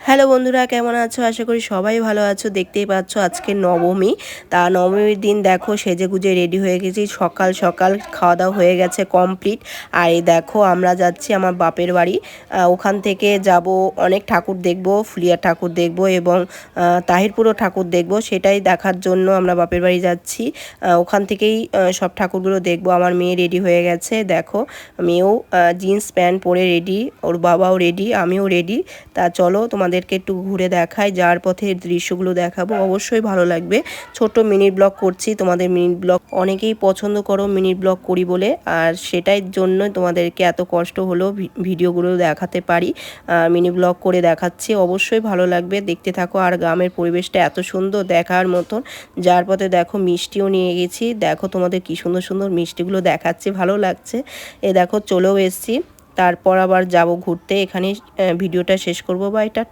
Hello বন্ধুরা, কেমন আছো? আশা করি সবাই ভালো আছো। দেখতেই পাচ্ছ আজকে নবমী। তা নবমীর দিন দেখো সেজেগুজে রেডি হয়ে গেছি। সকাল সকাল খাওয়া দাওয়া হয়ে গেছে কমপ্লিট। আর এই দেখো আমরা যাচ্ছি আমার বাপের বাড়ি। ওখান থেকে যাব অনেক ঠাকুর দেখব, ফুলিয়া ঠাকুর দেখব এবং তাহিরপুরও ঠাকুর দেখব। সেটাই দেখার জন্য আমরা বাপের বাড়ি যাচ্ছি। ওখান থেকেই সব ঠাকুরগুলো দেখব। আমার মেয়ে রেডি হয়ে গেছে, দেখো মেয়েও জিন্স প্যান্ট পরে রেডি, ওর বাবাও রেডি, আমিও রেডি। তা চলো তোমাদেরকে একটু ঘুরে দেখাই, যাওয়ার পথে দৃশ্যগুলো দেখাবো, অবশ্যই ভালো লাগবে। ছোট মিনি ব্লগ করছি, তোমাদের মিনি ব্লগ অনেকেই পছন্দ করো মিনি ব্লগ করি বলে, আর সেটাই জন্য তোমাদেরকে এত কষ্ট হলো ভিডিওগুলো দেখাতে পারি। মিনি ব্লগ করে দেখাচ্ছি, অবশ্যই ভালো লাগবে, দেখতে থাকো। আর গ্রামের পরিবেশটা এত সুন্দর দেখার মতন। যার পথে দেখো মিষ্টিও নিয়ে গেছি, দেখো তোমাদের কি সুন্দর সুন্দর মিষ্টিগুলো দেখাচ্ছি, ভালো লাগছে। এ দেখো চলেও এসছি, তারপর আবার যাব ঘুরতে। এখানে ভিডিওটা শেষ করব, বা এটা